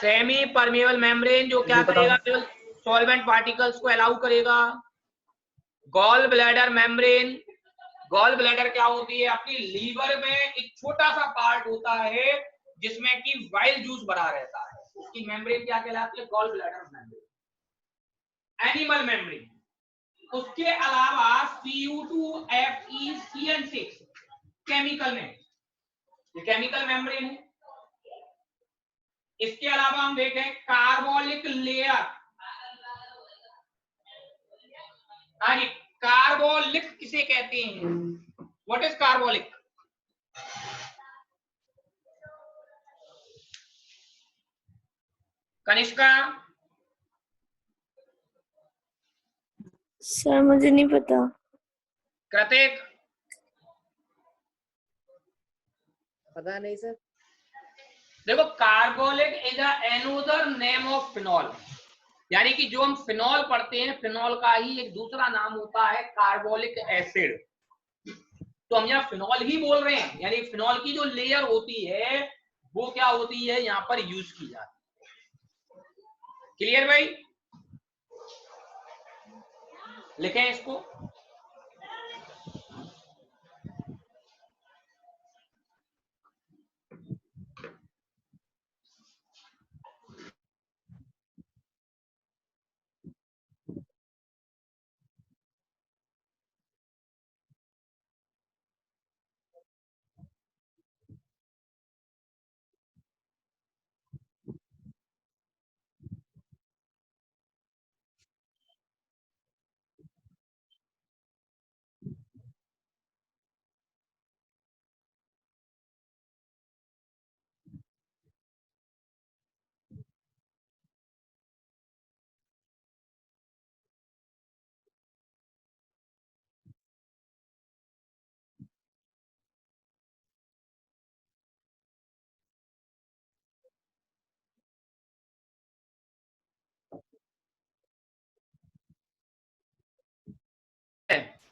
Semi permeable membrane जो क्या करेगा, केवल सॉल्वेंट पार्टिकल्स को अलाउ करेगा। Gall bladder membrane, gall bladder क्या होती है, अपनी लीवर में एक छोटा सा पार्ट होता है जिसमें कि वाइल जूस भरा रहता है, उसकी मेम्ब्रेन क्या कहलाती है, gall bladder membrane. Animal membrane, उसके अलावा Cu2FeCN6 केमिकल में, ये केमिकल मेम्ब्रेन है। इसके अलावा हम देखें कार्बोलिक लेयर, कार्बोलिक किसे कहते हैं, what is carbolic? Kanishka? Sir मुझे नहीं पता। कृतिक? पता नहीं सर। देखो, carbolic is another name of phenol, यानी कि जो हम फिनॉल पढ़ते हैं, फिनॉल का ही एक दूसरा नाम होता है कार्बोलिक एसिड। तो हम यहाँ फिनॉल ही बोल रहे हैं, यानी फिनॉल की जो लेयर होती है वो क्या होती है, यहाँ पर यूज की जाती है। क्लियर भाई? लिखें इसको।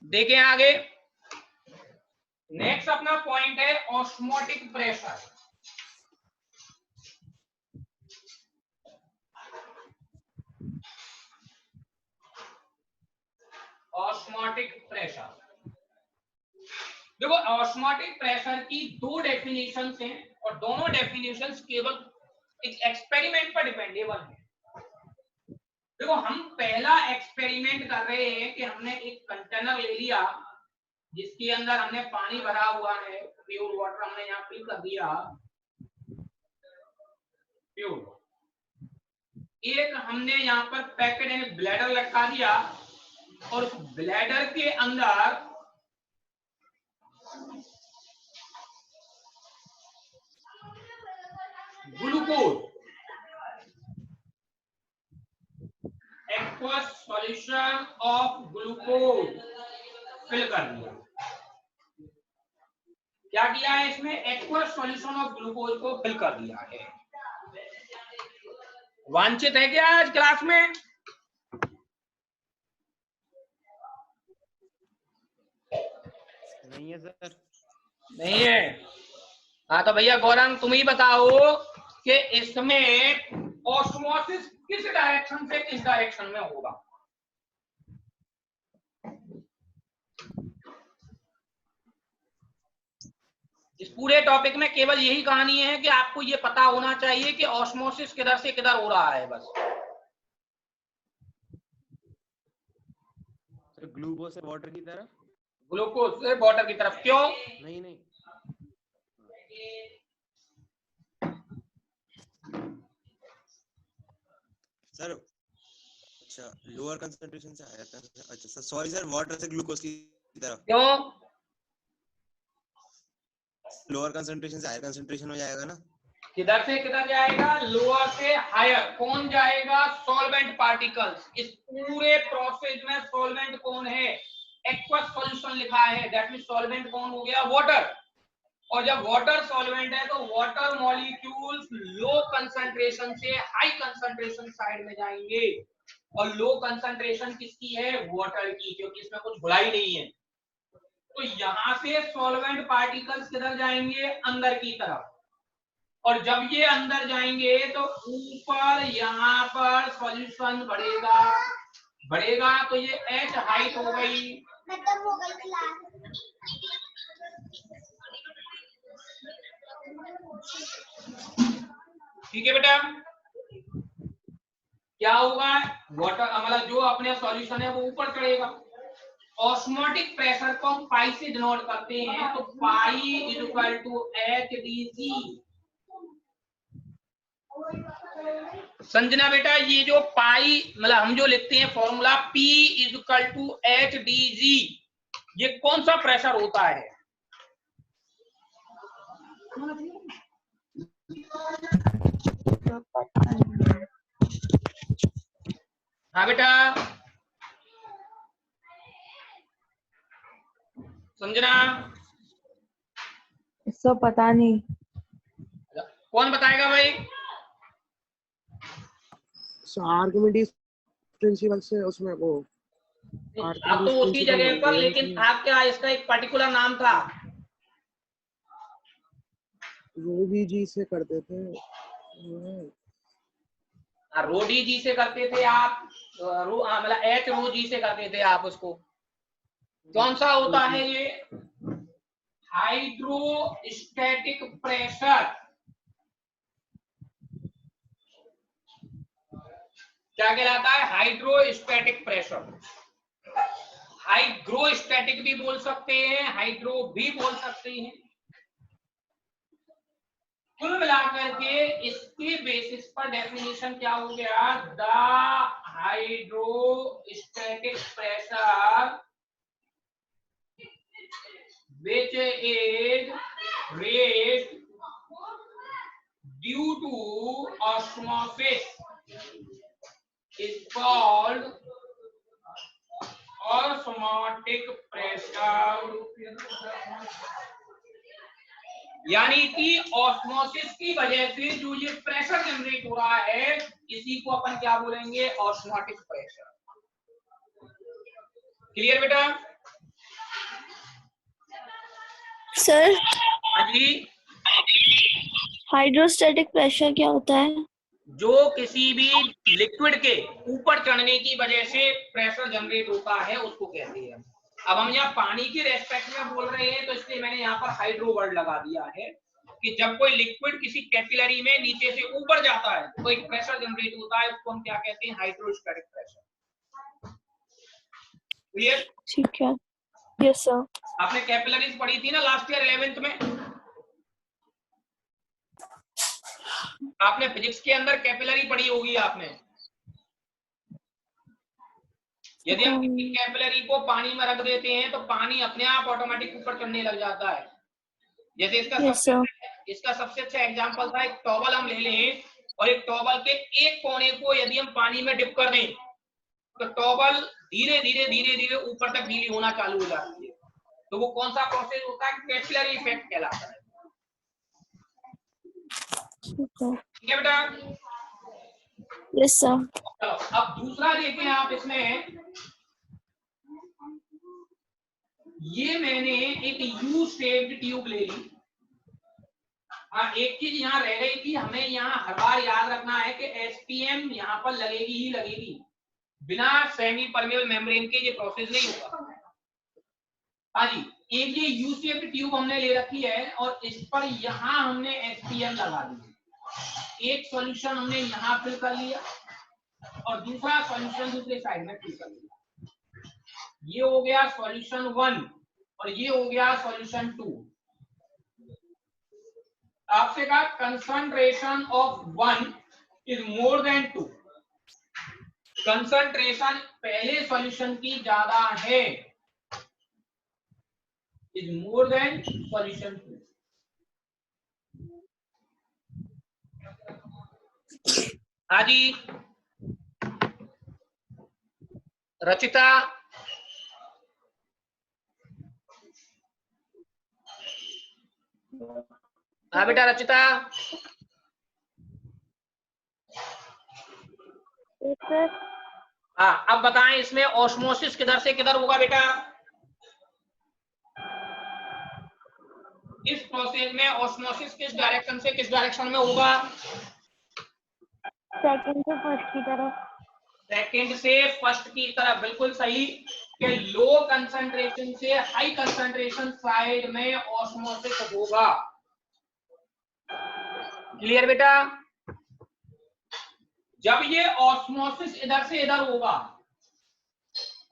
देखें आगे, नेक्स्ट अपना पॉइंट है ऑस्मोटिक प्रेशर। ऑस्मोटिक प्रेशर, देखो ऑस्मोटिक प्रेशर की दो डेफिनेशंस हैं और दोनों डेफिनेशंस केवल एक एक्सपेरिमेंट पर डिपेंडेबल है। देखो, हम पहला एक्सपेरिमेंट कर रहे हैं कि हमने एक कंटेनर ले लिया जिसके अंदर हमने पानी भरा हुआ है, प्योर वाटर हमने यहाँ फिल कर दिया, प्योर। एक हमने यहाँ पर पैकेट यानी ब्लैडर लटका दिया और उस ब्लैडर के अंदर glucose, aqueous solution of glucose fill कर दिया। क्या किया है इसमें, एक्वस सॉल्यूशन ऑफ ग्लूकोज को फिल कर दिया है। वांछित है क्या आज क्लास में? नहीं है सर। नहीं है? हाँ तो भैया गौरंग तुम ही बताओ कि इसमें ऑस्मोसिस किस डायरेक्शन से किस डायरेक्शन में होगा। इस पूरे टॉपिक में केवल यही कहानी है कि आपको ये पता होना चाहिए कि ऑस्मोसिस किधर से किधर हो रहा है, बस। ग्लूकोज से वाटर की तरफ, ग्लूकोज से वाटर की तरफ, क्यों? नहीं नहीं सर, अच्छा लोअर कंसंट्रेशन से आया था। अच्छा सर, सॉरी सर, वाटर से ग्लूकोज की तरफ, क्यों? लोअर कंसंट्रेशन से हायर कंसंट्रेशन हो जाएगा ना। किधर से किधर जाएगा, लोअर से हायर। कौन जाएगा, सॉल्वेंट पार्टिकल्स। इस पूरे प्रोसेस में सॉल्वेंट कौन है, एक्वस सॉल्यूशन लिखा है, दैट मींस सॉल्वेंट कौन हो गया, वाटर। और जब वाटर सॉल्वेंट है तो वाटर मॉलिक्यूल्स लो कंसंट्रेशन से हाई कंसंट्रेशन साइड में जाएंगे। और लो कंसंट्रेशन किसकी है, वाटर की, क्योंकि इसमें कुछ घुला ही नहीं है। तो यहां से सॉल्वेंट पार्टिकल्स किधर जाएंगे, अंदर की तरफ। और जब ये अंदर जाएंगे तो ऊपर यहाँ पर सॉल्यूशन बढ़ेगा बढ़ेगा, तो ये h हाइट हो गई। खत्म हो गई क्लास। ठीक है बेटा, क्या होगा, वाटर मतलब जो अपने सॉल्यूशन है वो ऊपर चढ़ेगा। ऑस्मोटिक प्रेशर को हम पाई से डिनोट करते हैं, तो pi is equal to H D G. Sanjana बेटा, ये जो पाई मतलब हम जो लिखते हैं formula P is equal to H D G, ये कौन सा प्रेशर होता है? हाँ बेटा संजना, इसको पता नहीं। कौन बताएगा भाई? आर्किमिडीज प्रिंसिपल से उसमें वो अब तो उसकी जगह पर, लेकिन आप क्या इसका एक पर्टिकुलर नाम था? रोबी जी से करते थे। रोडी जी से करते थे आप, मतलब एच रो जी से करते थे आप उसको। कौन सा होता है ये? Hydrostatic pressure. क्या कहलाता है? Hydrostatic pressure. हाइग्रोस्टैटिक भी बोल सकते हैं, हाइड्रो भी बोल सकते हैं। कुल मिलाकर के इसके बेसिस पर डेफिनेशन क्या हो गया? The hydrostatic pressure which is raised due to osmosis is called osmotic pressure। यानी कि ऑस्मोसिस की वजह से जो ये प्रेशर जनरेट हो रहा है, इसी को अपन क्या बोलेंगे? Osmotic pressure. क्लियर बेटा? सर हाँ जी, हाइड्रोस्टैटिक प्रेशर क्या होता है? जो किसी भी लिक्विड के ऊपर चढ़ने की वजह से प्रेशर जनरेट होता है उसको कहते हैं। अब हम यहाँ पानी की रेस्पेक्ट में बोल रहे हैं, तो इसलिए मैंने यहाँ पर हाइड्रो वर्ड लगा दिया है कि जब कोई लिक्विड किसी कैपिलरी में नीचे से ऊपर जाता है तो एक प्रेशर जनरेट होता है, उसको हम क्या कहते हैं? Hydrostatic pressure. क्लियर? ठीक है, यस सर। आपने कैपिलरीज पढ़ी थी ना लास्ट ईयर 11th में? आपने फिजिक्स के अंदर कैपिलरी पढ़ी होगी आपने। यदि हम किसी कैपिलरी को पानी में रख देते हैं तो पानी अपने आप ऑटोमेटिक ऊपर चढ़ने लग जाता है। जैसे इसका सबसे अच्छा एग्जांपल था, एक टॉवल हम ले लें और एक टॉवल के एक कोने को यदि हम पानी में डिप कर दें तो टॉवल धीरे धीरे धीरे धीरे ऊपर तक गीली होना चालू हो जाती है। तो वो कौन सा प्रोसेस होता है? कैपिलरी इफेक्ट कहलाता है। ठीक है बेटा? Yes sir. चलो अब दूसरा देखें आप इसमें। ये मैंने एक यू शेप्ड ट्यूब ले ली। हाँ, एक चीज यहाँ रह गई थी, हमें यहाँ हर बार याद रखना है कि एसपीएम यहाँ पर लगेगी ही लगेगी। बिना सेमी परमेबल मेम्ब्रेन के ये प्रोसेस नहीं होगा। हाँ जी, एक ये यू शेप्ड ट्यूब हमने ले रखी है और इस पर यहाँ हमने एसपीएम लगा दी। एक सॉल्यूशन हमने यहाँ फिल कर लिया और दूसरा सॉल्यूशन दूसरे साइड में फिल कर लिया। ये हो गया सॉल्यूशन 1 और ये हो गया सॉल्यूशन 2। आपसे कहा concentration of 1 is more than 2। Concentration पहले सॉल्यूशन की ज्यादा है, इज मोर देन सॉल्यूशन 2। हाँ जी रचिता, हाँ बेटा रचिता, हाँ अब बताएं इसमें ऑस्मोसिस किधर से किधर होगा बेटा? इस प्रोसेस में ऑस्मोसिस किस डायरेक्शन से किस डायरेक्शन में होगा? सेकंड से फर्स्ट की तरफ। सेकंड से फर्स्ट की तरफ, बिल्कुल सही। कि लो कंसंट्रेशन से हाई कंसंट्रेशन साइड में ऑस्मोसिस होगा। क्लियर बेटा? जब ये ऑस्मोसिस इधर से इधर होगा,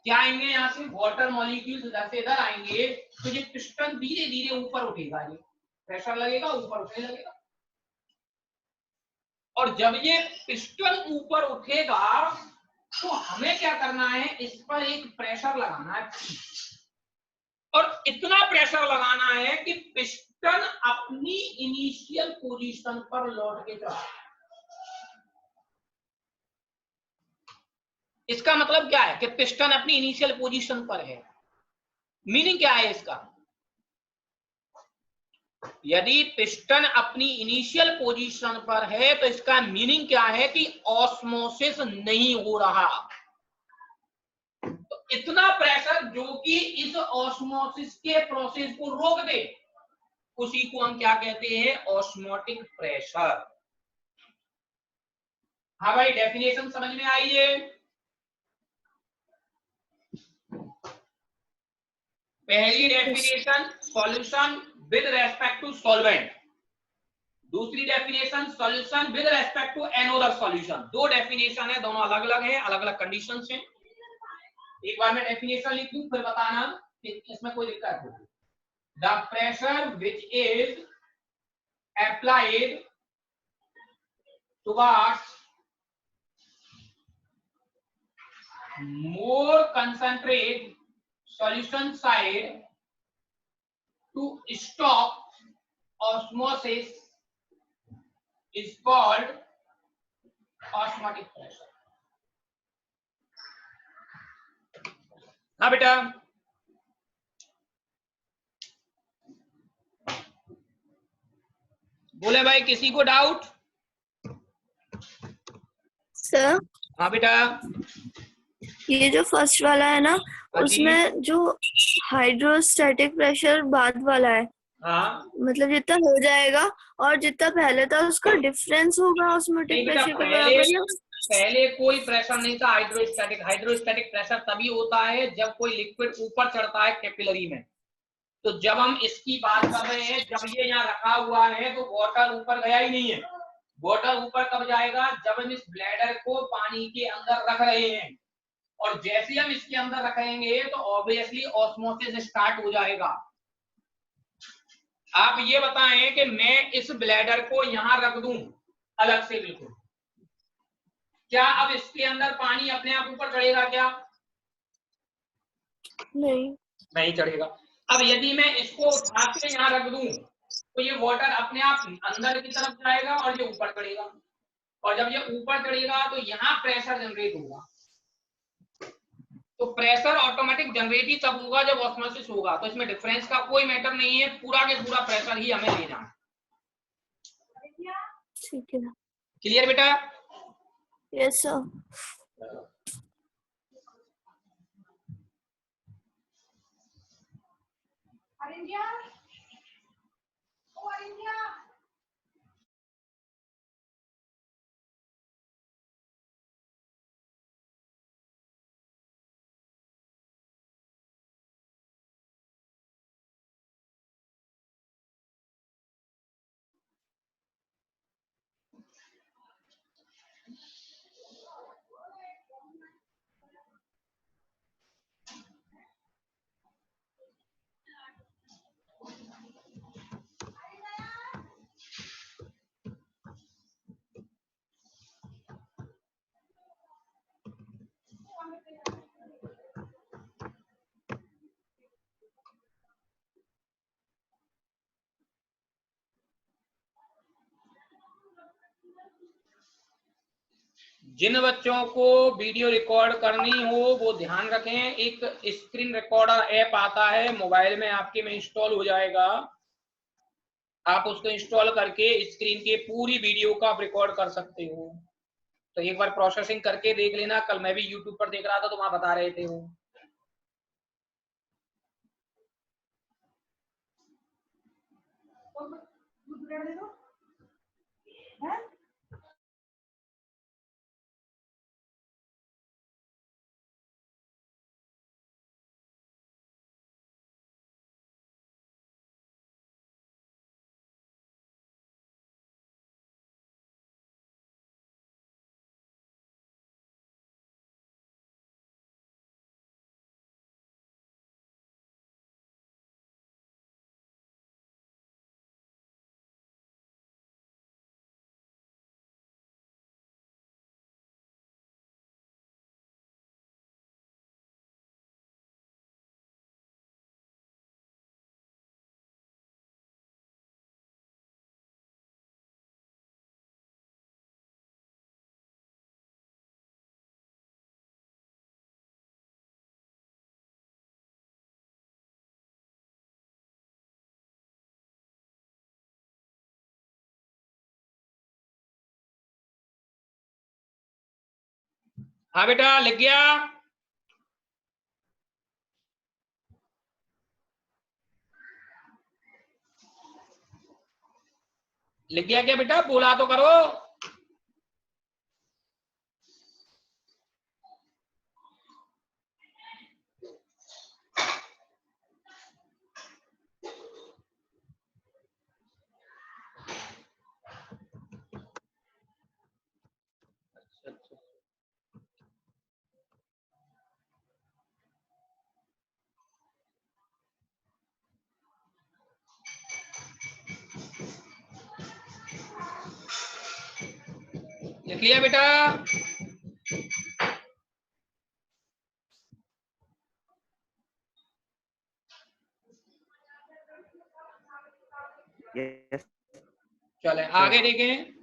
क्या आएंगे यहां से वाटर मॉलिक्यूल्स इधर से इधर आएंगे, तो ये पिस्टन धीरे धीरे ऊपर उठेगा, ये प्रेशर लगेगा ऊपर उठने लगेगा। और जब ये पिस्टन ऊपर उठेगा तो हमें क्या करना है, इस पर एक प्रेशर लगाना है और इतना प्रेशर लगाना है कि पिस्टन अपनी इनिशियल पोजीशन पर लौट के चला। इसका मतलब क्या है कि पिस्टन अपनी इनिशियल पोजीशन पर है। मीनिंग क्या है इसका? यदि पिस्टन अपनी इनिशियल पोजीशन पर है तो इसका मीनिंग क्या है कि ऑस्मोसिस नहीं हो रहा। तो इतना प्रेशर जो कि इस ऑस्मोसिस के प्रोसेस को रोक दे, उसी को हम क्या कहते हैं? Osmotic pressure. हाँ भाई, डेफिनेशन समझ में आई है? पहली definition solution with respect to solvent, दूसरी definition solution with respect to another solution. दो डेफिनेशन है, दोनों अलग अलग है, अलग अलग कंडीशंस हैं। एक बार मैं डेफिनेशन लिख दूं फिर बताना कि इसमें कोई दिक्कत हो। The pressure which is applied towards more concentrate solution side to stop osmosis is called osmotic pressure. हाँ बेटा, बोले भाई किसी को डाउट? सर हाँ बेटा, ये जो फर्स्ट वाला है ना, उसमें जो हाइड्रोस्टैटिक प्रेशर बाद वाला है, हाँ मतलब जितना हो जाएगा और जितना पहले था उसका डिफरेंस होगा ऑस्मोटिक प्रेशर के बराबर ना? पहले कोई प्रेशर नहीं था हाइड्रोस्टैटिक। हाइड्रोस्टैटिक प्रेशर तभी होता है जब कोई लिक्विड ऊपर चढ़ता है कैपिलरी में। तो जब हम इसकी बात कर रहे हैं, जब ये यहाँ रखा हुआ है तो वाटर ऊपर गया ही नहीं है। वाटर ऊपर कब जाएगा? जब हम इस ब्लैडर को पानी के अंदर रख रहे हैं, और जैसे हम इसके अंदर रखेंगे तो ऑब्वियसली ऑस्मोसिस स्टार्ट हो जाएगा। आप ये बताएं कि मैं इस ब्लैडर को यहां रख दूं अलग से बिल्कुल, क्या अब इसके अंदर पानी अपने आप ऊपर चढ़ेगा क्या? नहीं चढ़ेगा। अब यदि मैं इसको उठा के यहाँ रख दूं तो ये वाटर अपने आप अंदर की तरफ जाएगा और ये ऊपर चढ़ेगा, और जब ये ऊपर चढ़ेगा तो यहाँ प्रेशर जनरेट होगा। तो प्रेशर ऑटोमेटिक जनरेट ही तब होगा जब ऑस्मोसिस होगा। तो इसमें डिफरेंस का कोई मैटर नहीं है, पूरा के पूरा प्रेशर ही हमें लेना है। ठीक है। क्लियर बेटा? Yes sir. जिन बच्चों को वीडियो रिकॉर्ड करनी हो वो ध्यान रखें, एक स्क्रीन रिकॉर्डर ऐप आता है मोबाइल में आपके में इंस्टॉल हो जाएगा। आप उसको इंस्टॉल करके स्क्रीन के पूरी वीडियो का आप रिकॉर्ड कर सकते हो। तो एक बार प्रोसेसिंग करके देख लेना। कल मैं भी यूट्यूब पर देख रहा था तो वहां बता रहे थे वो। हाँ बेटा, लिख गया? लिख गया क्या बेटा? बोला तो करो। लिख लिया बेटा? Yes. चले आगे देखें।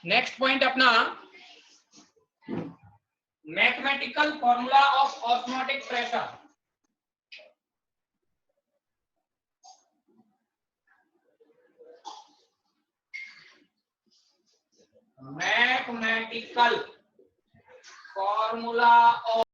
नेक्स्ट पॉइंट अपना, mathematical formula of osmotic pressure. Mathematical formula of